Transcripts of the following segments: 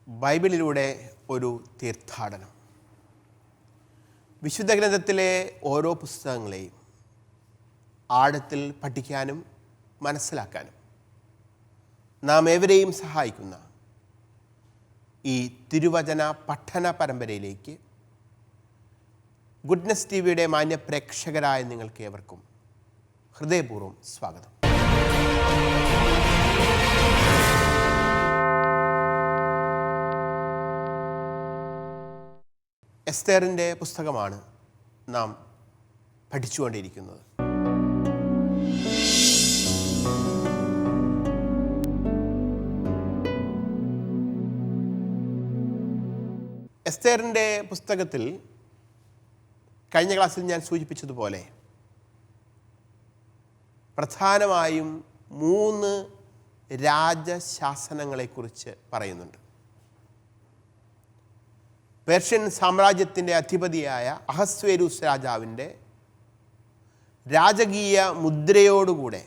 ബൈബിളിലൂടെ ഒരു തീർത്ഥാടനം. വിശുദ്ധ ഗ്രന്ഥത്തിലെ ഓരോ പുസ്തകങ്ങളെയും ആഴത്തിൽ പഠിക്കാനും മനസ്സിലാക്കാനും നാം ഏവരെയും സഹായിക്കുന്ന ഈ തിരുവചന പഠന പരമ്പരയിലേക്ക് ഗുഡ്നസ് ടിവിയുടെ മാന്യ പ്രേക്ഷകരായ നിങ്ങൾക്ക് ഏവർക്കും ഹൃദയപൂർവ്വം സ്വാഗതം. എസ്തേറിൻ്റെ പുസ്തകമാണ് നാം പഠിച്ചുകൊണ്ടിരിക്കുന്നത്. എസ്തേറിൻ്റെ പുസ്തകത്തിൽ കഴിഞ്ഞ ക്ലാസ്സിൽ ഞാൻ സൂചിപ്പിച്ചതുപോലെ പ്രധാനമായും 3 രാജശാസനങ്ങളെക്കുറിച്ച് പറയുന്നുണ്ട്. പേർഷ്യൻ സാമ്രാജ്യത്തിൻ്റെ അധിപതിയായ അഹസ്വേരൂസ് രാജാവിൻ്റെ രാജകീയ മുദ്രയോടുകൂടെ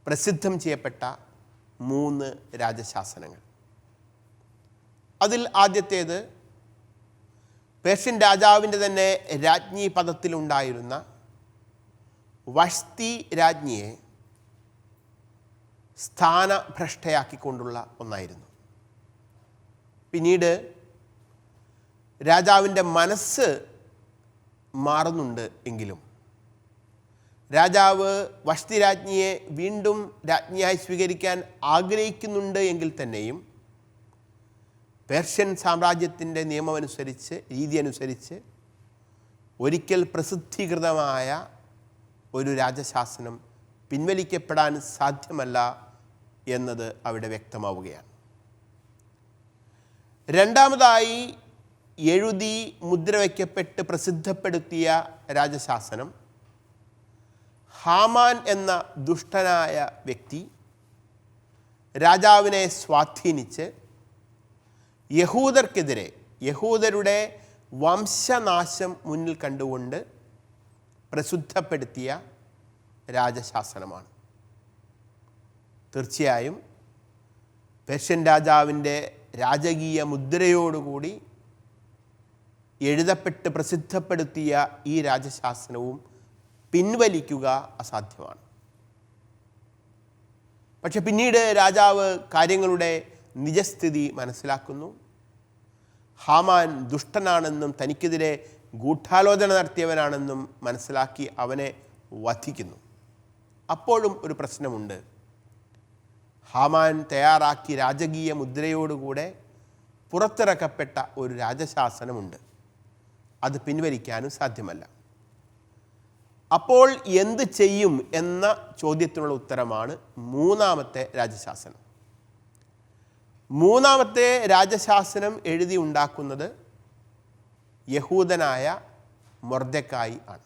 പ്രസിദ്ധം ചെയ്യപ്പെട്ട 3 രാജശാസനങ്ങൾ. അതിൽ ആദ്യത്തേത് പേർഷ്യൻ രാജാവിൻ്റെ തന്നെ രാജ്ഞി പദത്തിലുണ്ടായിരുന്ന വഷ്തി രാജ്ഞിയെ സ്ഥാനഭ്രഷ്ടയാക്കിക്കൊണ്ടുള്ള ഒന്നായിരുന്നു. പിന്നീട് രാജാവിൻ്റെ മനസ്സ് മാറുന്നുണ്ട് എങ്കിലും രാജാവ് വഷ്തി രാജ്ഞിയെ വീണ്ടും രാജ്ഞിയായി സ്വീകരിക്കാൻ ആഗ്രഹിക്കുന്നുണ്ട് എങ്കിൽ തന്നെയും പേർഷ്യൻ സാമ്രാജ്യത്തിൻ്റെ നിയമമനുസരിച്ച് രീതി അനുസരിച്ച് ഒരിക്കൽ പ്രസിദ്ധീകൃതമായ ഒരു രാജശാസനം പിൻവലിക്കപ്പെടാൻ സാധ്യമല്ല എന്നത് അവിടെ വ്യക്തമാവുകയാണ്. രണ്ടാമതായി എഴുതി മുദ്രവയ്ക്കപ്പെട്ട് പ്രസിദ്ധപ്പെടുത്തിയ രാജശാസനം ഹാമാൻ എന്ന ദുഷ്ടനായ വ്യക്തി രാജാവിനെ സ്വാധീനിച്ച് യഹൂദർക്കെതിരെ യഹൂദരുടെ വംശനാശം മുന്നിൽ കണ്ടുകൊണ്ട് പ്രസിദ്ധപ്പെടുത്തിയ രാജശാസനമാണ്. തീർച്ചയായും പേർഷ്യൻ രാജാവിൻ്റെ രാജകീയ മുദ്രയോടുകൂടി എഴുതപ്പെട്ട് പ്രസിദ്ധപ്പെടുത്തിയ ഈ രാജശാസനവും പിൻവലിക്കുക അസാധ്യമാണ്. പക്ഷെ പിന്നീട് രാജാവ് കാര്യങ്ങളുടെ നിജസ്ഥിതി മനസ്സിലാക്കുന്നു. ഹാമാൻ ദുഷ്ടനാണെന്നും തനിക്കെതിരെ ഗൂഢാലോചന നടത്തിയവനാണെന്നും മനസ്സിലാക്കി അവനെ വധിക്കുന്നു. അപ്പോഴും ഒരു പ്രശ്നമുണ്ട്. ഹാമാൻ തയ്യാറാക്കി രാജകീയ മുദ്രയോടുകൂടെ പുറത്തിറക്കപ്പെട്ട ഒരു രാജശാസനമുണ്ട്. അത് പിൻവലിക്കാനും സാധ്യമല്ല. അപ്പോൾ എന്ത് ചെയ്യും എന്ന ചോദ്യത്തിനുള്ള ഉത്തരമാണ് 3-ാമത്തെ രാജശാസനം. 3-ാമത്തെ രാജശാസനം എഴുതി ഉണ്ടാക്കുന്നത് യഹൂദനായ മൊർദെഖായി ആണ്.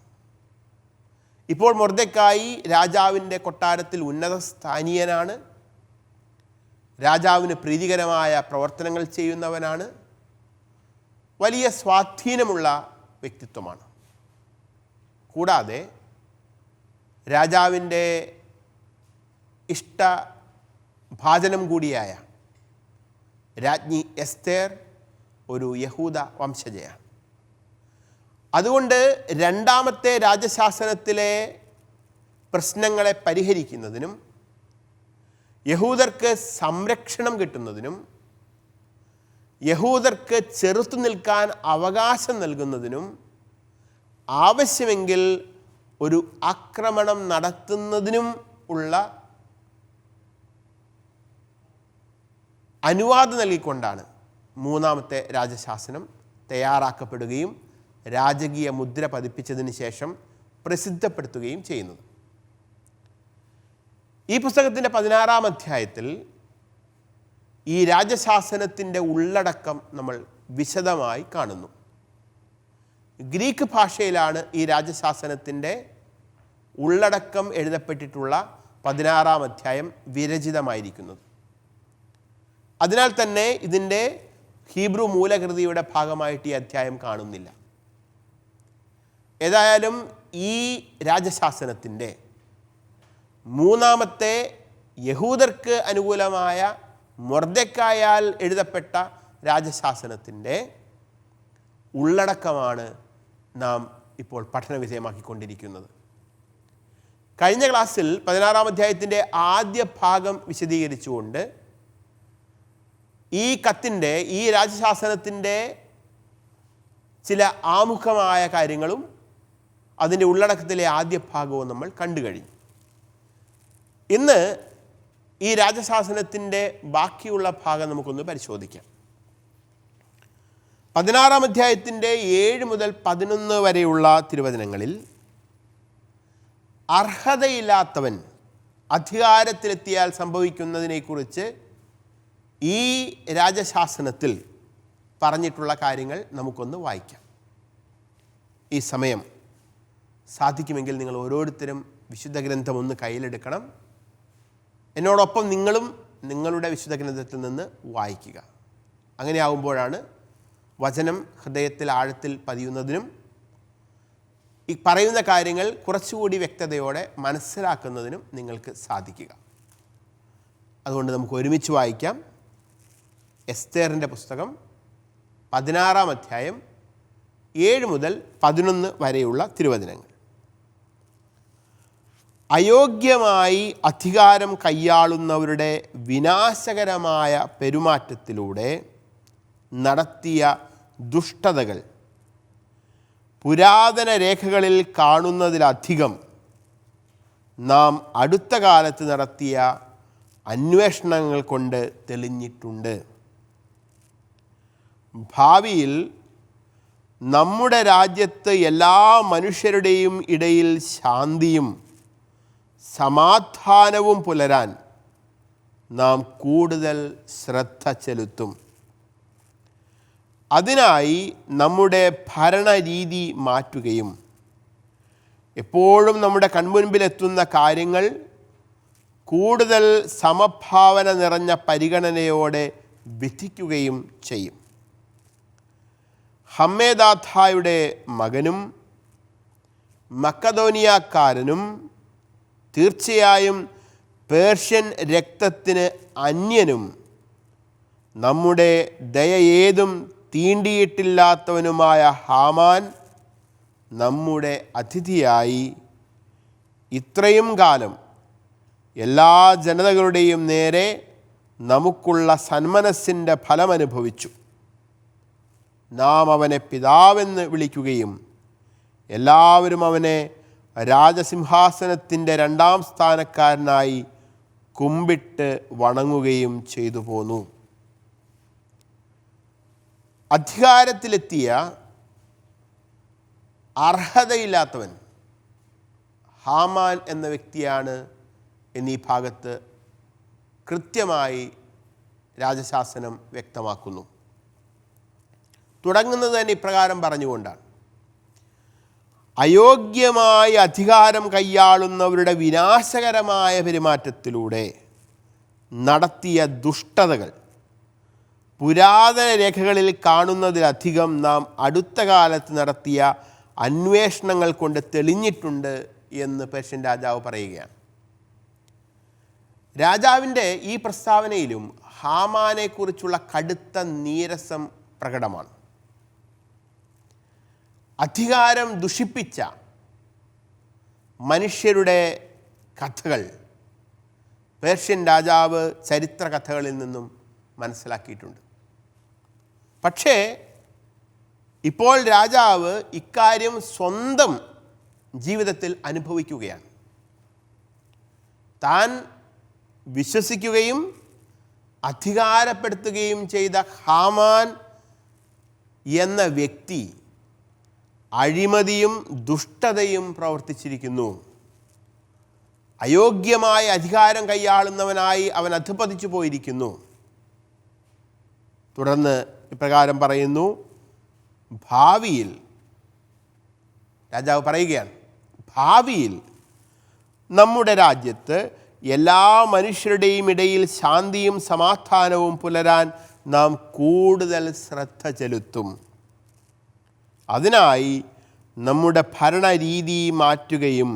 ഇപ്പോൾ മൊർദെഖായി രാജാവിൻ്റെ കൊട്ടാരത്തിൽ ഉന്നത സ്ഥാനീയനാണ്. രാജാവിന് പ്രീതികരമായ പ്രവർത്തനങ്ങൾ ചെയ്യുന്നവനാണ്. വലിയ സ്വാധീനമുള്ള വ്യക്തിത്വമാണ്. കൂടാതെ രാജാവിൻ്റെ ഇഷ്ടഭാജനം കൂടിയായ രാജ്ഞി എസ്തേർ ഒരു യഹൂദ വംശജയാണ്. അതുകൊണ്ട് 2-ാമത്തെ രാജശാസനത്തിലെ പ്രശ്നങ്ങളെ പരിഹരിക്കുന്നതിനും യഹൂദർക്ക് സംരക്ഷണം കിട്ടുന്നതിനും യഹൂദർക്ക് ചെറുത്തു നിൽക്കാൻ അവകാശം നൽകുന്നതിനും ആവശ്യമെങ്കിൽ ഒരു ആക്രമണം നടത്തുന്നതിനും ഉള്ള അനുവാദം നൽകിക്കൊണ്ടാണ് 3-ാമത്തെ രാജശാസനം തയ്യാറാക്കപ്പെടുകയും രാജകീയ മുദ്ര പതിപ്പിച്ചതിന് ശേഷം പ്രസിദ്ധപ്പെടുത്തുകയും ചെയ്യുന്നത്. ഈ പുസ്തകത്തിൻ്റെ 16-ാം അധ്യായത്തിൽ ഈ രാജശാസനത്തിൻ്റെ ഉള്ളടക്കം നമ്മൾ വിശദമായി കാണുന്നു. ഗ്രീക്ക് ഭാഷയിലാണ് ഈ രാജശാസനത്തിൻ്റെ ഉള്ളടക്കം എഴുതപ്പെട്ടിട്ടുള്ള 16-ാം അധ്യായം വിരചിതമായിരിക്കുന്നത്. അതിനാൽ തന്നെ ഇതിൻ്റെ ഹീബ്രു മൂലകൃതിയുടെ ഭാഗമായിട്ട് ഈ അധ്യായം കാണുന്നില്ല. ഏതായാലും ഈ രാജശാസനത്തിൻ്റെ 3-ാമത്തെ യഹൂദർക്ക് അനുകൂലമായ മൊർദെഖായാൽ എഴുതപ്പെട്ട രാജശാസനത്തിൻ്റെ ഉള്ളടക്കമാണ് നാം ഇപ്പോൾ പഠന വിധേയമാക്കിക്കൊണ്ടിരിക്കുന്നത്. കഴിഞ്ഞ ക്ലാസ്സിൽ 16-ാം അധ്യായത്തിൻ്റെ ആദ്യ ഭാഗം വിശദീകരിച്ചുകൊണ്ട് ഈ കത്തിൻ്റെ, ഈ രാജശാസനത്തിൻ്റെ ചില ആമുഖമായ കാര്യങ്ങളും അതിൻ്റെ ഉള്ളടക്കത്തിലെ ആദ്യ ഭാഗവും നമ്മൾ കണ്ടു കഴിഞ്ഞു. ഇന്ന് ഈ രാജശാസനത്തിൻ്റെ ബാക്കിയുള്ള ഭാഗം നമുക്കൊന്ന് പരിശോധിക്കാം. 16-ാം അധ്യായത്തിൻ്റെ 7 മുതൽ 11 വരെയുള്ള തിരുവചനങ്ങളിൽ അർഹതയില്ലാത്തവൻ അധികാരത്തിലെത്തിയാൽ സംഭവിക്കുന്നതിനെക്കുറിച്ച് ഈ രാജശാസനത്തിൽ പറഞ്ഞിട്ടുള്ള കാര്യങ്ങൾ നമുക്കൊന്ന് വായിക്കാം. ഈ സമയം സാധിക്കുമെങ്കിൽ നിങ്ങൾ ഓരോരുത്തരും വിശുദ്ധ ഗ്രന്ഥം ഒന്ന് കയ്യിലെടുക്കണം. എന്നോടൊപ്പം നിങ്ങളും നിങ്ങളുടെ വിശുദ്ധ ഗ്രന്ഥത്തിൽ നിന്ന് വായിക്കുക. അങ്ങനെയാകുമ്പോഴാണ് വചനം ഹൃദയത്തിൽ ആഴത്തിൽ പതിയുന്നതിനും ഈ പറയുന്ന കാര്യങ്ങൾ കുറച്ചുകൂടി വ്യക്തതയോടെ മനസ്സിലാക്കുന്നതിനും നിങ്ങൾക്ക് സാധിക്കുക. അതുകൊണ്ട് നമുക്ക് ഒരുമിച്ച് വായിക്കാം. എസ്തേറിൻ്റെ പുസ്തകം 16-ാം അധ്യായം 7 മുതൽ 11 വരെയുള്ള തിരുവചനങ്ങൾ. അയോഗ്യമായി അധികാരം കൈയാളുന്നവരുടെ വിനാശകരമായ പെരുമാറ്റത്തിലൂടെ നടത്തിയ ദുഷ്ടതകൾ പുരാതന രേഖകളിൽ കാണുന്നതിലധികം നാം അടുത്ത കാലത്ത് നടത്തിയ അന്വേഷണങ്ങൾ കൊണ്ട് തെളിഞ്ഞിട്ടുണ്ട്. ഭാവിയിൽ നമ്മുടെ രാജ്യത്ത് എല്ലാ മനുഷ്യരുടെയും ഇടയിൽ ശാന്തിയും സമാധാനവും പുലരാൻ നാം കൂടുതൽ ശ്രദ്ധ ചെലുത്തും. അതിനായി നമ്മുടെ ഭരണരീതി മാറ്റുകയും എപ്പോഴും നമ്മുടെ കൺമുൻപിലെത്തുന്ന കാര്യങ്ങൾ കൂടുതൽ സമഭാവന നിറഞ്ഞ പരിഗണനയോടെ വിധിക്കുകയും ചെയ്യും. ഹമ്മേദാഥായുടെ മകനും മക്കദോനിയാക്കാരനും തീർച്ചയായും പേർഷ്യൻ രക്തത്തിന് അന്യനും നമ്മുടെ ദയയേതും തീണ്ടിയിട്ടില്ലാത്തവനുമായ ഹാമാൻ നമ്മുടെ അതിഥിയായി ഇത്രയും കാലം എല്ലാ ജനതകളുടെയും നേരെ നമുക്കുള്ള സന്മനസ്സിൻ്റെ ഫലമനുഭവിച്ചു. നാം അവനെ പിതാവെന്ന് വിളിക്കുകയും എല്ലാവരും അവനെ രാജസിംഹാസനത്തിൻ്റെ 2-ാം സ്ഥാനക്കാരനായി കുമ്പിട്ട് വണങ്ങുകയും ചെയ്തു പോന്നു. അധികാരത്തിലെത്തിയ അർഹതയില്ലാത്തവൻ ഹാമാൻ എന്ന വ്യക്തിയാണ് എന്നീ ഭാഗത്ത് കൃത്യമായി രാജശാസനം വ്യക്തമാക്കുന്നു. തുടങ്ങുന്നത് തന്നെ ഇപ്രകാരം പറഞ്ഞുകൊണ്ടാണ്: അയോഗ്യമായി അധികാരം കൈയാളുന്നവരുടെ വിനാശകരമായ പെരുമാറ്റത്തിലൂടെ നടത്തിയ ദുഷ്ടതകൾ പുരാതന രേഖകളിൽ കാണുന്നതിലധികം നാം അടുത്ത കാലത്ത് നടത്തിയ അന്വേഷണങ്ങൾ കൊണ്ട് തെളിഞ്ഞിട്ടുണ്ട് എന്ന് പേർഷ്യൻ രാജാവ് പറയുകയാണ്. രാജാവിൻ്റെ ഈ പ്രസ്താവനയിലും ഹാമാനെക്കുറിച്ചുള്ള കടുത്ത നീരസം പ്രകടമാണ്. അധികാരം ദുഷിപ്പിച്ച മനുഷ്യരുടെ കഥകൾ പേർഷ്യൻ രാജാവ് ചരിത്ര കഥകളിൽ നിന്നും മനസ്സിലാക്കിയിട്ടുണ്ട്. പക്ഷേ ഇപ്പോൾ രാജാവ് ഇക്കാര്യം സ്വന്തം ജീവിതത്തിൽ അനുഭവിക്കുകയാണ്. താൻ വിശ്വസിക്കുകയും അധികാരപ്പെടുത്തുകയും ചെയ്ത ഹാമാൻ എന്ന വ്യക്തി അഴിമതിയും ദുഷ്ടതയും പ്രവർത്തിച്ചിരിക്കുന്നു. അയോഗ്യമായ അധികാരം കൈയാളുന്നവനായി അവൻ അധഃപതിച്ചു പോയിരിക്കുന്നു. തുടർന്ന് ഇപ്രകാരം പറയുന്നു: ഭാവിയിൽ, രാജാവ് പറയുകയാണ്, ഭാവിയിൽ നമ്മുടെ രാജ്യത്ത് എല്ലാ മനുഷ്യരുടെയും ഇടയിൽ ശാന്തിയും സമാധാനവും പുലരാൻ നാം കൂടുതൽ ശ്രദ്ധ ചെലുത്തും. അതിനായി നമ്മുടെ ഭരണരീതി മാറ്റുകയും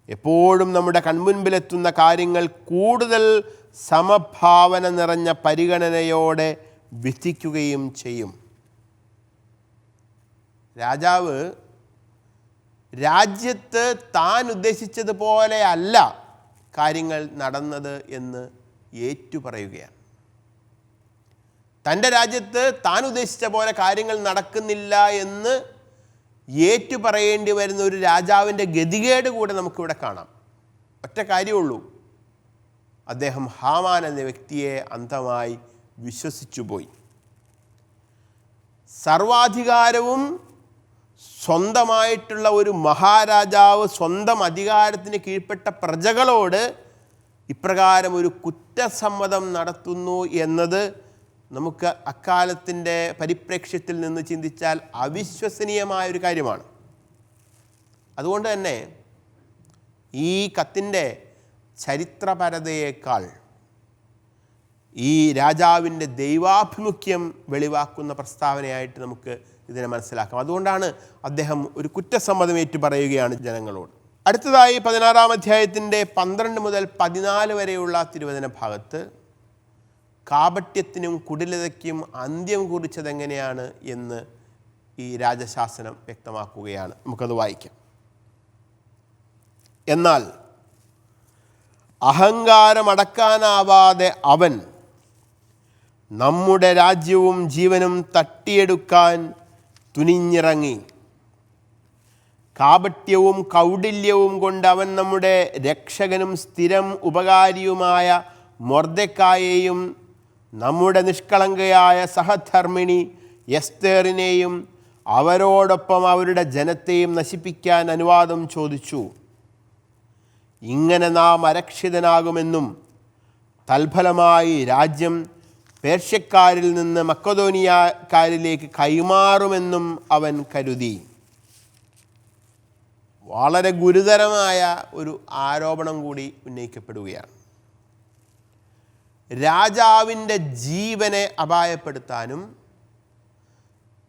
എപ്പോഴും നമ്മുടെ കൺമുൻപിലെത്തുന്ന കാര്യങ്ങൾ കൂടുതൽ സമഭാവന നിറഞ്ഞ പരിഗണനയോടെ വിധിക്കുകയും ചെയ്യും. രാജാവ് രാജ്യത്ത് താൻ ഉദ്ദേശിച്ചതുപോലെ അല്ല കാര്യങ്ങൾ നടന്നത് എന്ന് ഏറ്റുപറയുകയാണ്. തൻ്റെ രാജ്യത്ത് താൻ ഉദ്ദേശിച്ച പോലെ കാര്യങ്ങൾ നടക്കുന്നില്ല എന്ന് ഏറ്റുപറയേണ്ടി വരുന്ന ഒരു രാജാവിൻ്റെ ഗതികേട് കൂടെ നമുക്കിവിടെ കാണാം. ഒറ്റ കാര്യമുള്ളൂ, അദ്ദേഹം ഹാമാൻ എന്ന വ്യക്തിയെ അന്ധമായി വിശ്വസിച്ചുപോയി. സർവാധികാരവും സ്വന്തമായിട്ടുള്ള ഒരു മഹാരാജാവ് സ്വന്തം അധികാരത്തിന് കീഴ്പ്പെട്ട പ്രജകളോട് ഇപ്രകാരം ഒരു കുറ്റസമ്മതം നടത്തുന്നു എന്നത് നമുക്ക് അക്കാലത്തിൻ്റെ പരിപ്രേക്ഷ്യത്തിൽ നിന്ന് ചിന്തിച്ചാൽ അവിശ്വസനീയമായൊരു കാര്യമാണ്. അതുകൊണ്ട് തന്നെ ഈ കത്തിൻ്റെ ചരിത്രപരതയേക്കാൾ ഈ രാജാവിൻ്റെ ദൈവാഭിമുഖ്യം വെളിവാക്കുന്ന പ്രസ്താവനയായിട്ട് നമുക്ക് ഇതിനെ മനസ്സിലാക്കാം. അതുകൊണ്ടാണ് അദ്ദേഹം ഒരു കുറ്റസമ്മതം ഏറ്റു പറയുകയാണ് ജനങ്ങളോട്. അടുത്തതായി 16-ാം അധ്യായത്തിൻ്റെ 12 മുതൽ 14 വരെയുള്ള തിരുവചന ഭാഗത്ത് കാപട്യത്തിനും കുടിലതയ്ക്കും അന്ത്യം കുറിച്ചതെങ്ങനെയാണ് എന്ന് ഈ രാജശാസനം വ്യക്തമാക്കുകയാണ്. നമുക്കത് വായിക്കാം. എന്നാൽ അഹങ്കാരമടക്കാനാവാതെ അവൻ നമ്മുടെ രാജ്യവും ജീവനും തട്ടിയെടുക്കാൻ തുനിഞ്ഞിറങ്ങി. കാപട്യവും കൗടില്യവും കൊണ്ട് അവൻ നമ്മുടെ രക്ഷകനും സ്ഥിരം ഉപകാരിയുമായ മൊർദെഖായെയും നമ്മുടെ നിഷ്കളങ്കയായ സഹധർമ്മിണി എസ്തേറിനെയും അവരോടൊപ്പം അവരുടെ ജനത്തെയും നശിപ്പിക്കാൻ അനുവാദം ചോദിച്ചു. ഇങ്ങനെ നാം അരക്ഷിതനാകുമെന്നും തൽഫലമായി രാജ്യം പേർഷ്യക്കാരിൽ നിന്ന് മക്കദോനിയക്കാരിലേക്ക് കൈമാറുമെന്നും അവൻ കരുതി. വളരെ ഗുരുതരമായ ഒരു ആരോപണം കൂടി ഉന്നയിക്കപ്പെടുകയാണ്. രാജാവിൻ്റെ ജീവനെ അപായപ്പെടുത്താനും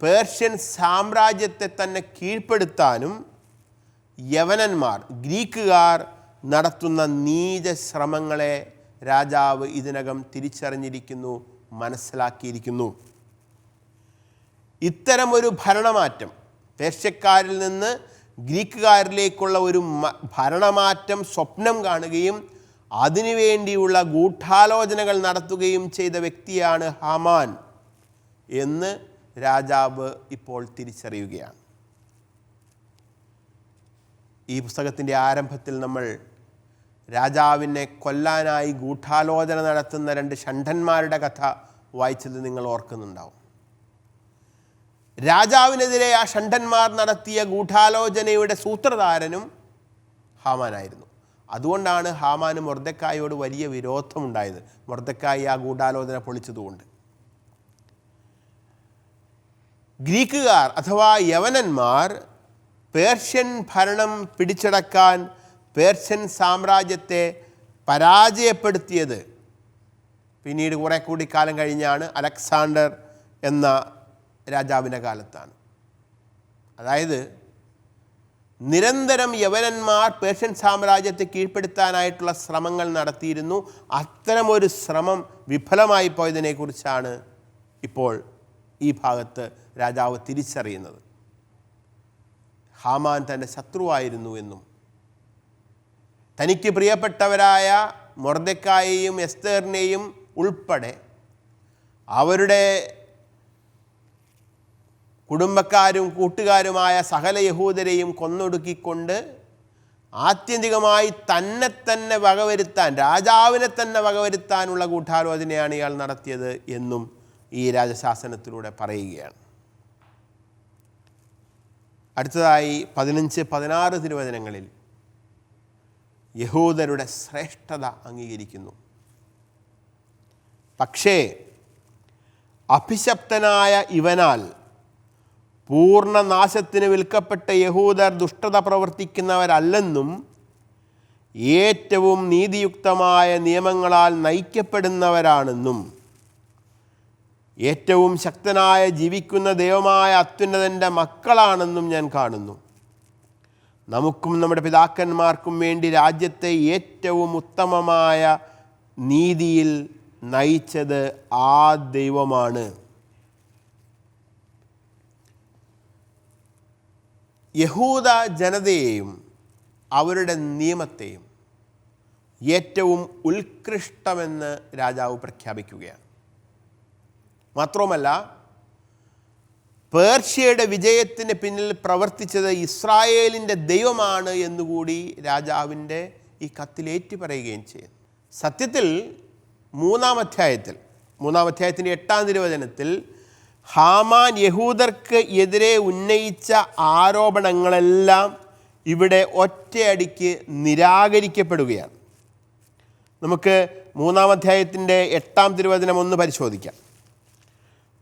പേർഷ്യൻ സാമ്രാജ്യത്തെ തന്നെ കീഴ്പ്പെടുത്താനും യവനന്മാർ, ഗ്രീക്കുകാർ നടത്തുന്ന നീച ശ്രമങ്ങളെ രാജാവ് ഇതിനകം തിരിച്ചറിഞ്ഞിരിക്കുന്നു, മനസ്സിലാക്കിയിരിക്കുന്നു. ഇത്തരമൊരു ഭരണമാറ്റം, പേർഷ്യക്കാരിൽ നിന്ന് ഗ്രീക്കുകാരിലേക്കുള്ള ഒരു ഭരണമാറ്റം സ്വപ്നം കാണുകയും അതിനുവേണ്ടിയുള്ള ഗൂഢാലോചനകൾ നടത്തുകയും ചെയ്ത വ്യക്തിയാണ് ഹാമാൻ എന്ന് രാജാവ് ഇപ്പോൾ തിരിച്ചറിയുകയാണ്. ഈ പുസ്തകത്തിൻ്റെ ആരംഭത്തിൽ നമ്മൾ രാജാവിനെ കൊല്ലാനായി ഗൂഢാലോചന നടത്തുന്ന 2 ഷണ്ഡന്മാരുടെ കഥ വായിച്ചത് നിങ്ങൾ ഓർക്കുന്നുണ്ടാവും. രാജാവിനെതിരെ ആ ഷണ്ഡന്മാർ നടത്തിയ ഗൂഢാലോചനയുടെ സൂത്രധാരനും ഹാമാനായിരുന്നു. അതുകൊണ്ടാണ് ഹാമാന് മൊർദെഖായിയോട് വലിയ വിരോധമുണ്ടായത്. മൊർദെഖായി ആ ഗൂഢാലോചന പൊളിച്ചതുകൊണ്ട്. ഗ്രീക്കുകാർ അഥവാ യവനന്മാർ പേർഷ്യൻ ഭരണം പിടിച്ചടക്കാൻ പേർഷ്യൻ സാമ്രാജ്യത്തെ പരാജയപ്പെടുത്തിയത് പിന്നീട് കുറെ കൂടി കാലം കഴിഞ്ഞാണ്, അലക്സാണ്ടർ എന്ന രാജാവിൻ്റെ കാലത്താണ്. അതായത് നിരന്തരം യവനന്മാർ പേർഷ്യൻ സാമ്രാജ്യത്തെ കീഴ്പ്പെടുത്താനായിട്ടുള്ള ശ്രമങ്ങൾ നടത്തിയിരുന്നു. അത്തരമൊരു ശ്രമം വിഫലമായി പോയതിനെക്കുറിച്ചാണ് ഇപ്പോൾ ഈ ഭാഗത്ത് രാജാവ് തിരിച്ചറിയുന്നത്. ഹാമാൻ തൻ്റെ ശത്രുവായിരുന്നു എന്നും തനിക്ക് പ്രിയപ്പെട്ടവരായ മൊർദെഖായെയും എസ്തേറിനെയും ഉൾപ്പെടെ അവരുടെ കുടുംബക്കാരും കൂട്ടുകാരുമായ സകല യഹൂദരെയും കൊന്നൊടുക്കിക്കൊണ്ട് ആത്യന്തികമായി തന്നെ വകവരുത്താൻ, രാജാവിനെ തന്നെ വകവരുത്താനുള്ള ഗൂഢാലോചനയാണ് ഇയാൾ നടത്തിയത് എന്നും ഈ രാജശാസനത്തിലൂടെ പറയുകയാണ്. അടുത്തതായി 15-16 തിരുവചനങ്ങളിൽ യഹൂദരുടെ ശ്രേഷ്ഠത അംഗീകരിക്കുന്നു. പക്ഷേ അഭിശപ്തനായ ഇവനാൽ പൂർണ്ണനാശത്തിന് വിൽക്കപ്പെട്ട യഹൂദർ ദുഷ്ടത പ്രവർത്തിക്കുന്നവരല്ലെന്നും ഏറ്റവും നീതിയുക്തമായ നിയമങ്ങളാൽ നയിക്കപ്പെടുന്നവരാണെന്നും ഏറ്റവും ശക്തനായ ജീവിക്കുന്ന ദൈവമായ അത്യുന്നതൻ്റെ മക്കളാണെന്നും ഞാൻ കാണുന്നു. നമുക്കും നമ്മുടെ പിതാക്കന്മാർക്കും വേണ്ടി രാജ്യത്തെ ഏറ്റവും ഉത്തമമായ നീതിയിൽ നയിച്ചത് ആ ദൈവമാണ്. യഹൂദ ജനതയെയും അവരുടെ നിയമത്തെയും ഏറ്റവും ഉത്കൃഷ്ടമെന്ന് രാജാവ് പ്രഖ്യാപിക്കുകയാണ്. മാത്രവുമല്ല, പേർഷ്യയുടെ വിജയത്തിന് പിന്നിൽ പ്രവർത്തിച്ചത് ഇസ്രായേലിൻ്റെ ദൈവമാണ് എന്നുകൂടി രാജാവിൻ്റെ ഈ കത്തിൽ ഏറ്റുപറയുകയും ചെയ്യുന്നു. സത്യത്തിൽ മൂന്നാം അധ്യായത്തിൻ്റെ 8-ാം തിരുവചനത്തിൽ ഹാമാൻ യഹൂദർക്ക് എതിരെ ഉന്നയിച്ച ആരോപണങ്ങളെല്ലാം ഇവിടെ ഒറ്റയടിക്ക് നിരാകരിക്കപ്പെടുകയാണ്. നമുക്ക് 3-ാം അധ്യായത്തിൻ്റെ 8-ാം തിരുവചനം ഒന്ന് പരിശോധിക്കാം.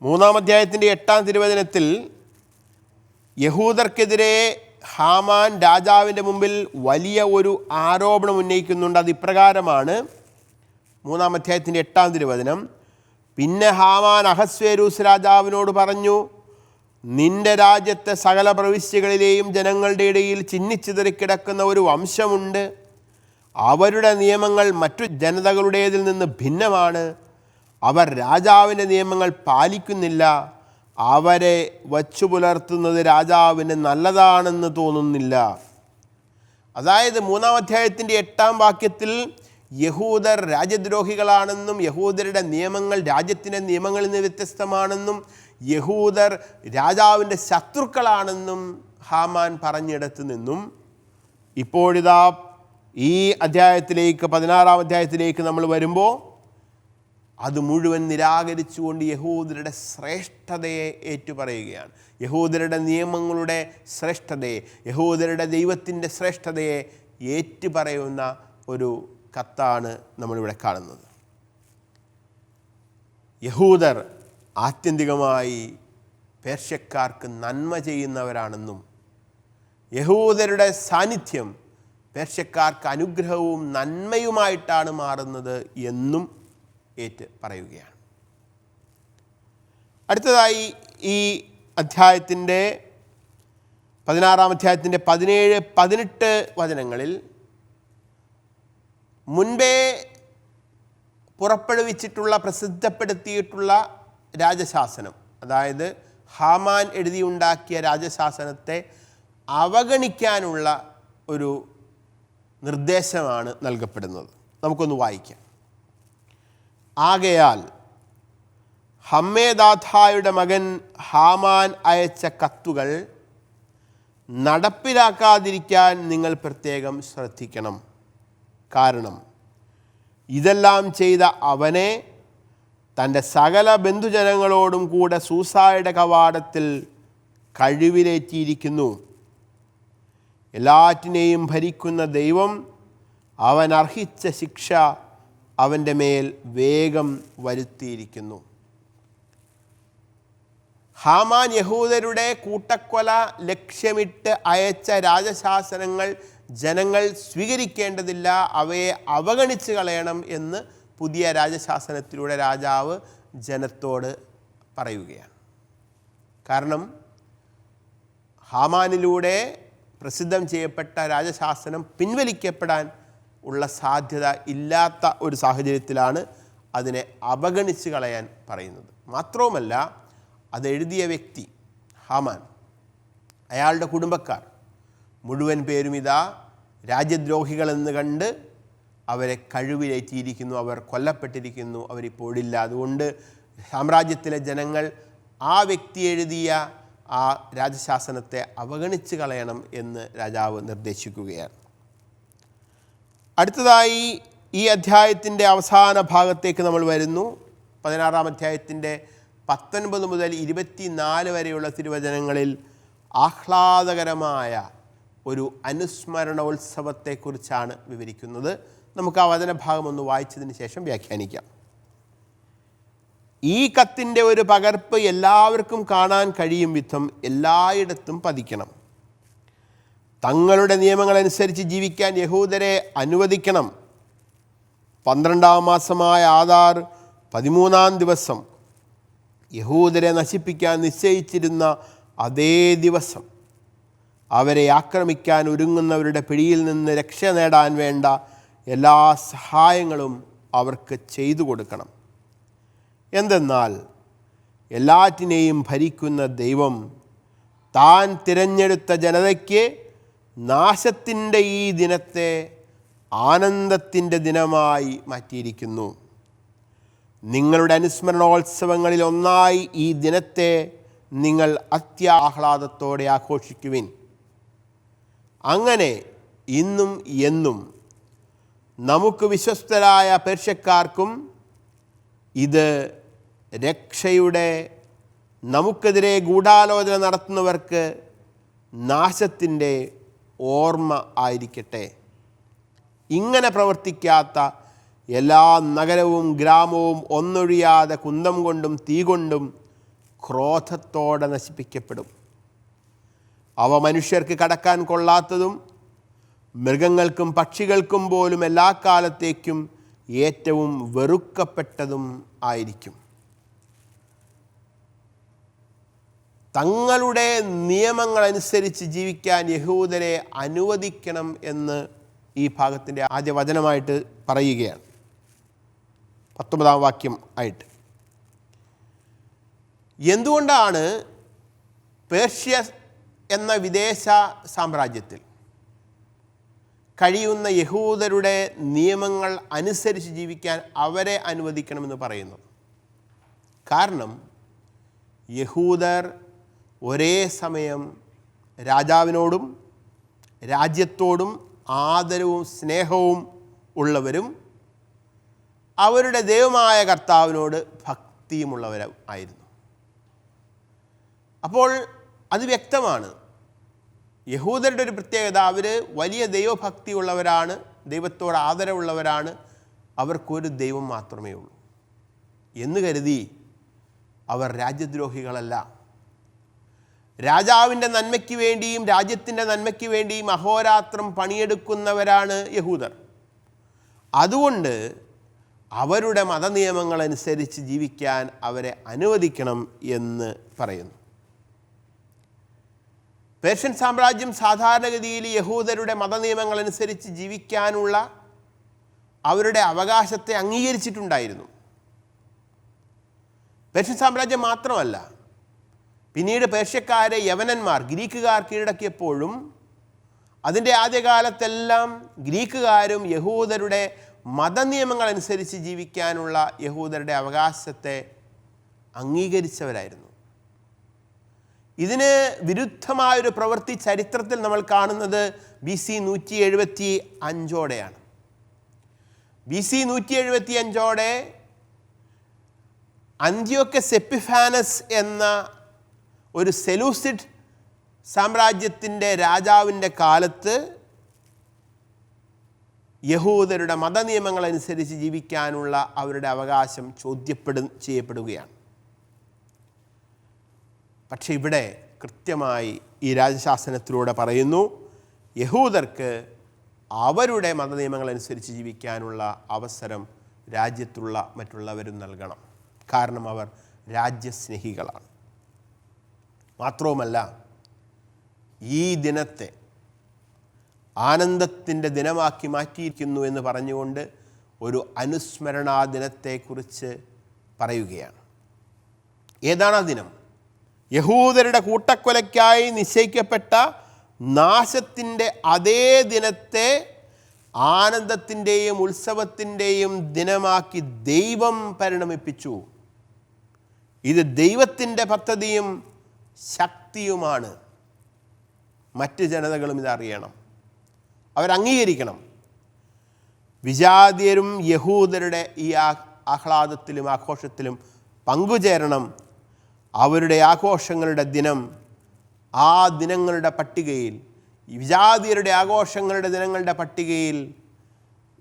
3-ാം അധ്യായത്തിൻ്റെ 8-ാം തിരുവചനത്തിൽ യഹൂദർക്കെതിരെ ഹാമാൻ രാജാവിൻ്റെ മുമ്പിൽ വലിയ ഒരു ആരോപണം ഉന്നയിക്കുന്നുണ്ട്. അത് ഇപ്രകാരമാണ്. 3-ാം അധ്യായത്തിൻ്റെ 8-ാം തിരുവചനം: പിന്നെ ഹാമാൻ അഹസ്വേരൂസ് രാജാവിനോട് പറഞ്ഞു, നിന്റെ രാജ്യത്തെ സകല പ്രവിശ്യകളിലെയും ജനങ്ങളുടെ ഇടയിൽ ചിന്നിച്ചിതറിക്കിടക്കുന്ന ഒരു വംശമുണ്ട്. അവരുടെ നിയമങ്ങൾ മറ്റു ജനതകളുടേതിൽ നിന്ന് ഭിന്നമാണ്. അവർ രാജാവിൻ്റെ നിയമങ്ങൾ പാലിക്കുന്നില്ല. അവരെ വച്ചു പുലർത്തുന്നത് രാജാവിന് നല്ലതാണെന്ന് തോന്നുന്നില്ല. അതായത് 3-ാം അധ്യായത്തിൻ്റെ 8-ാം വാക്യത്തിൽ യഹൂദർ രാജ്യദ്രോഹികളാണെന്നും യഹൂദരുടെ നിയമങ്ങൾ രാജ്യത്തിൻ്റെ നിയമങ്ങളിൽ നിന്ന് വ്യത്യസ്തമാണെന്നും യഹൂദർ രാജാവിൻ്റെ ശത്രുക്കളാണെന്നും ഹാമാൻ പറഞ്ഞിടത്ത് നിന്നും ഇപ്പോഴിതാ ഈ അധ്യായത്തിലേക്ക് 16-ാം അധ്യായത്തിലേക്ക് നമ്മൾ വരുമ്പോൾ അത് മുഴുവൻ നിരാകരിച്ചുകൊണ്ട് യഹൂദരുടെ ശ്രേഷ്ഠതയെ ഏറ്റുപറയുകയാണ്. യഹൂദരുടെ നിയമങ്ങളുടെ ശ്രേഷ്ഠതയെ, യഹൂദരുടെ ദൈവത്തിൻ്റെ ശ്രേഷ്ഠതയെ ഏറ്റുപറയുന്ന ഒരു കത്താണ് നമ്മളിവിടെ കാണുന്നത്. യഹൂദർ ആത്യന്തികമായി പേർഷ്യക്കാർക്ക് നന്മ ചെയ്യുന്നവരാണെന്നും യഹൂദരുടെ സാന്നിധ്യം പേർഷ്യക്കാർക്ക് അനുഗ്രഹവും നന്മയുമായിട്ടാണ് മാറുന്നത് എന്നും ഏറ്റ് പറയുകയാണ്. അടുത്തതായി ഈ അധ്യായത്തിൻ്റെ 16-ാം അധ്യായത്തിൻ്റെ 17-18 വചനങ്ങളിൽ മുൻപേ പുറപ്പെടുവിച്ചിട്ടുള്ള പ്രസിദ്ധപ്പെടുത്തിയിട്ടുള്ള രാജശാസനം, അതായത് ഹാമാൻ എഴുതിയുണ്ടാക്കിയ രാജശാസനത്തെ അവഗണിക്കാനുള്ള ഒരു നിർദ്ദേശമാണ് നൽകപ്പെടുന്നത്. നമുക്കൊന്ന് വായിക്കാം. ആകയാൽ ഹമ്മേദാഥായുടെ മകൻ ഹാമാൻ അയച്ച കത്തുകൾ നടപ്പിലാക്കാതിരിക്കാൻ നിങ്ങൾ പ്രത്യേകം ശ്രദ്ധിക്കണം. കാരണം ഇതെല്ലാം ചെയ്ത അവനെ തൻ്റെ സകല ബന്ധുജനങ്ങളോടും കൂടെ സൂസായുടെ കവാടത്തിൽ കഴിവിലേറ്റിയിരിക്കുന്നു. എല്ലാറ്റിനെയും ഭരിക്കുന്ന ദൈവം അവൻ അർഹിച്ച ശിക്ഷ അവൻ്റെ മേൽ വേഗം വരുത്തിയിരിക്കുന്നു. ഹാമാൻ യഹൂദരുടെ കൂട്ടക്കൊല ലക്ഷ്യമിട്ട് അയച്ച രാജശാസനങ്ങൾ ജനങ്ങൾ സ്വീകരിക്കേണ്ടതില്ല, അവയെ അവഗണിച്ച് കളയണം എന്ന് പുതിയ രാജശാസനത്തിലൂടെ രാജാവ് ജനത്തോട് പറയുകയാണ്. കാരണം ഹാമാനിലൂടെ പ്രസിദ്ധം ചെയ്യപ്പെട്ട രാജശാസനം പിൻവലിക്കപ്പെടാൻ ഉള്ള സാധ്യത ഇല്ലാത്ത ഒരു സാഹചര്യത്തിലാണ് അതിനെ അവഗണിച്ച് കളയാൻ പറയുന്നത്. മാത്രവുമല്ല, അതെഴുതിയ വ്യക്തി ഹാമാൻ, അയാളുടെ കുടുംബക്കാർ മുഴുവൻ പേരും ഇതാ രാജ്യദ്രോഹികളെന്ന് കണ്ട് അവരെ കഴിവിലേറ്റിയിരിക്കുന്നു, അവർ കൊല്ലപ്പെട്ടിരിക്കുന്നു, അവരിപ്പോഴില്ല. അതുകൊണ്ട് സാമ്രാജ്യത്തിലെ ജനങ്ങൾ ആ വ്യക്തി എഴുതിയ ആ രാജശാസനത്തെ അവഗണിച്ച് കളയണം എന്ന് രാജാവ് നിർദ്ദേശിക്കുകയാണ്. അടുത്തതായി ഈ അധ്യായത്തിൻ്റെ അവസാന ഭാഗത്തേക്ക് നമ്മൾ വരുന്നു. 16-ാം അധ്യായത്തിൻ്റെ 19 മുതൽ 24 വരെയുള്ള തിരുവചനങ്ങളിൽ ആഹ്ലാദകരമായ ഒരു അനുസ്മരണോത്സവത്തെക്കുറിച്ചാണ് വിവരിക്കുന്നത്. നമുക്ക് ആ വചനഭാഗം ഒന്ന് വായിച്ചതിന് ശേഷം വ്യാഖ്യാനിക്കാം. ഈ കത്തിൻ്റെ ഒരു പകർപ്പ് എല്ലാവർക്കും കാണാൻ കഴിയും വിധം എല്ലായിടത്തും പതിക്കണം. തങ്ങളുടെ നിയമങ്ങളനുസരിച്ച് ജീവിക്കാൻ യഹൂദരെ അനുവദിക്കണം. 12-ാം മാസമായ ആദാർ 13-ാം ദിവസം യഹൂദരെ നശിപ്പിക്കാൻ നിശ്ചയിച്ചിരുന്ന അതേ ദിവസം അവരെ ആക്രമിക്കാൻ ഒരുങ്ങുന്നവരുടെ പിടിയിൽ നിന്ന് രക്ഷ നേടാൻ വേണ്ട എല്ലാ സഹായങ്ങളും അവർക്ക് ചെയ്തു കൊടുക്കണം. എന്തെന്നാൽ എല്ലാറ്റിനെയും ഭരിക്കുന്ന ദൈവം താൻ തിരഞ്ഞെടുത്ത ജനതയ്ക്ക് നാശത്തിൻ്റെ ഈ ദിനത്തെ ആനന്ദത്തിൻ്റെ ദിനമായി മാറ്റിയിരിക്കുന്നു. നിങ്ങളുടെ അനുസ്മരണോത്സവങ്ങളിൽ ഒന്നായി ഈ ദിനത്തെ നിങ്ങൾ അത്യാഹ്ലാദത്തോടെ ആഘോഷിക്കുവിൻ. അങ്ങനെ ഇന്നും എന്നും നമുക്ക് വിശ്വസ്തരായ പേർഷ്യക്കാർക്കും ഇത് രക്ഷയുടെ നമുക്കെതിരെ ഗൂഢാലോചന നടത്തുന്നവർക്ക് നാശത്തിൻ്റെ ഓർമ്മ ആയിരിക്കട്ടെ. ഇങ്ങനെ പ്രവർത്തിക്കാത്ത എല്ലാ നഗരവും ഗ്രാമവും ഒന്നൊഴിയാതെ കുന്തം കൊണ്ടും തീ കൊണ്ടും ക്രോധത്തോടെ നശിപ്പിക്കപ്പെടും. അവ മനുഷ്യർക്ക് കടക്കാൻ കൊള്ളാത്തതും മൃഗങ്ങൾക്കും പക്ഷികൾക്കും പോലും എല്ലാ കാലത്തേക്കും ഏറ്റവും വെറുക്കപ്പെട്ടതും ആയിരിക്കും. തങ്ങളുടെ നിയമങ്ങളനുസരിച്ച് ജീവിക്കാൻ യഹൂദരെ അനുവദിക്കണം എന്ന് ഈ ഭാഗത്തിൻ്റെ ആദ്യ വചനമായിട്ട് പറയുകയാണ്. 19-ാം വാക്യം ആയിട്ട്. എന്തുകൊണ്ടാണ് പേർഷ്യ എന്ന വിദേശ സാമ്രാജ്യത്തിൽ കഴിയുന്ന യഹൂദരുടെ നിയമങ്ങൾ അനുസരിച്ച് ജീവിക്കാൻ അവരെ അനുവദിക്കണമെന്ന് പറയുന്നത്? കാരണം യഹൂദർ ഒരേ സമയം രാജാവിനോടും രാജ്യത്തോടും ആദരവും സ്നേഹവും ഉള്ളവരും അവരുടെ ദൈവമായ കർത്താവിനോട് ഭക്തിയുമുള്ളവരായിരുന്നു. അപ്പോൾ അത് വ്യക്തമാണ്. യഹൂദരുടെ ഒരു പ്രത്യേകത, അവർ വലിയ ദൈവഭക്തി ഉള്ളവരാണ്, ദൈവത്തോട് ആദരവുള്ളവരാണ്. അവർക്കൊരു ദൈവം മാത്രമേ ഉള്ളൂ എന്ന് കരുതി അവർ രാജ്യദ്രോഹികളല്ല. രാജാവിൻ്റെ നന്മയ്ക്ക് വേണ്ടിയും രാജ്യത്തിൻ്റെ നന്മയ്ക്ക് വേണ്ടിയും അഹോരാത്രം പണിയെടുക്കുന്നവരാണ് യഹൂദർ. അതുകൊണ്ട് അവരുടെ മതനിയമങ്ങളനുസരിച്ച് ജീവിക്കാൻ അവരെ അനുവദിക്കണം എന്ന് പറയുന്നു. പേർഷ്യൻ സാമ്രാജ്യം സാധാരണഗതിയിൽ യഹൂദരുടെ മതനിയമങ്ങളനുസരിച്ച് ജീവിക്കാനുള്ള അവരുടെ അവകാശത്തെ അംഗീകരിച്ചിട്ടുണ്ടായിരുന്നു. പേർഷ്യൻ സാമ്രാജ്യം മാത്രമല്ല, പിന്നീട് പേർഷ്യക്കാരെ യവനന്മാർ ഗ്രീക്കുകാർ കീഴടക്കിയപ്പോഴും അതിൻ്റെ ആദ്യകാലത്തെല്ലാം ഗ്രീക്കുകാരും യഹൂദരുടെ മതനിയമങ്ങളനുസരിച്ച് ജീവിക്കാനുള്ള യഹൂദരുടെ അവകാശത്തെ അംഗീകരിച്ചവരായിരുന്നു. ഇതിന് വിരുദ്ധമായൊരു പ്രവൃത്തി ചരിത്രത്തിൽ നമ്മൾ കാണുന്നത് BC 175 BC 175 അന്ത്യോക്കസ് എപ്പിഫാനസ് എന്ന ഒരു സെലൂസിഡ് സാമ്രാജ്യത്തിൻ്റെ രാജാവിൻ്റെ കാലത്ത് യഹൂദരുടെ മതനിയമങ്ങളനുസരിച്ച് ജീവിക്കാനുള്ള അവരുടെ അവകാശം ചെയ്യപ്പെടുകയാണ്. പക്ഷെ ഇവിടെ കൃത്യമായി ഈ രാജശാസനത്തിലൂടെ പറയുന്നു, യഹൂദർക്ക് അവരുടെ മതനിയമങ്ങളനുസരിച്ച് ജീവിക്കാനുള്ള അവസരം രാജ്യത്തുള്ള മറ്റുള്ളവരും നൽകണം. കാരണം അവർ രാജ്യസ്നേഹികളാണ്. മാത്രവുമല്ല, ഈ ദിനത്തെ ആനന്ദത്തിൻ്റെ ദിനമാക്കി മാറ്റിയിരിക്കുന്നു എന്ന് പറഞ്ഞുകൊണ്ട് ഒരു അനുസ്മരണാ ദിനത്തെക്കുറിച്ച് പറയുകയാണ്. ഏതാണ് ആ ദിനം? യഹൂദരുടെ കൂട്ടക്കൊലയ്ക്കായി നിശ്ചയിക്കപ്പെട്ട നാശത്തിൻ്റെ അതേ ദിനത്തെ ആനന്ദത്തിൻ്റെയും ഉത്സവത്തിൻ്റെയും ദിനമാക്കി ദൈവം പരിണമിപ്പിച്ചു. ഇത് ദൈവത്തിൻ്റെ പദ്ധതിയും ശക്തിയുമാണ്. മറ്റ് ജനതകളും ഇതറിയണം, അവരംഗീകരിക്കണം. വിജാതീയരും യഹൂദരുടെ ഈ ആഹ്ലാദത്തിലും ആഘോഷത്തിലും പങ്കുചേരണം. അവരുടെ ആഘോഷങ്ങളുടെ ദിനം, ആ ദിനങ്ങളുടെ പട്ടികയിൽ, വിജാതീയരുടെ ആഘോഷങ്ങളുടെ ദിനങ്ങളുടെ പട്ടികയിൽ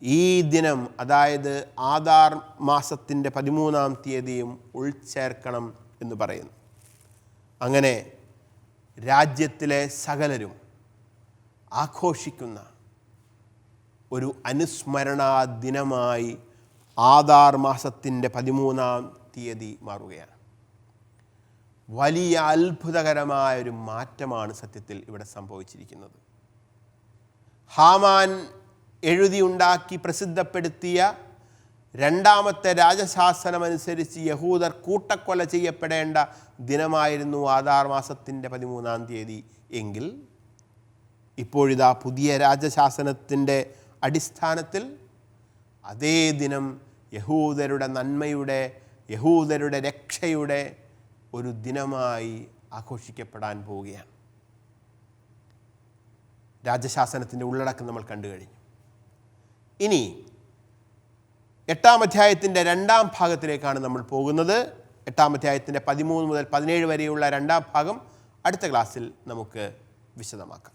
ഈ ദിനം, അതായത് ആദാർ മാസത്തിൻ്റെ 13-ാം തീയതിയും ഉൾച്ചേർക്കണം എന്ന് പറയുന്നു. അങ്ങനെ രാജ്യത്തിലെ സകലരും ആഘോഷിക്കുന്ന ഒരു അനുസ്മരണാ ദിനമായി ആദാർ മാസത്തിൻ്റെ 13-ാം തീയതി മാറുകയാണ്. വലിയ അത്ഭുതകരമായൊരു മാറ്റമാണ് സത്യത്തിൽ ഇവിടെ സംഭവിച്ചിരിക്കുന്നത്. ഹാമാൻ എഴുതിയുണ്ടാക്കി പ്രസിദ്ധപ്പെടുത്തിയ രണ്ടാമത്തെ രാജശാസനമനുസരിച്ച് യഹൂദർ കൂട്ടക്കൊല ചെയ്യപ്പെടേണ്ട ദിനമായിരുന്നു ആദാർ മാസത്തിൻ്റെ 13-ാം തീയതി എങ്കിൽ ഇപ്പോഴിതാ പുതിയ രാജശാസനത്തിൻ്റെ അടിസ്ഥാനത്തിൽ അതേ ദിനം യഹൂദരുടെ നന്മയുടെ, യഹൂദരുടെ രക്ഷയുടെ ഒരു ദിനമായി ആഘോഷിക്കപ്പെടാൻ പോവുകയാണ്. രാജശാസനത്തിൻ്റെ ഉള്ളടക്കം നമ്മൾ കണ്ടു കഴിഞ്ഞു. ഇനി 8-ാം അധ്യായത്തിൻ്റെ 2-ാം ഭാഗത്തിലേക്കാണ് നമ്മൾ പോകുന്നത്. 8-ാം അധ്യായത്തിൻ്റെ 13 മുതൽ 17 വരെയുള്ള 2-ാം ഭാഗം അടുത്ത ക്ലാസ്സിൽ നമുക്ക് വിശദമാക്കാം.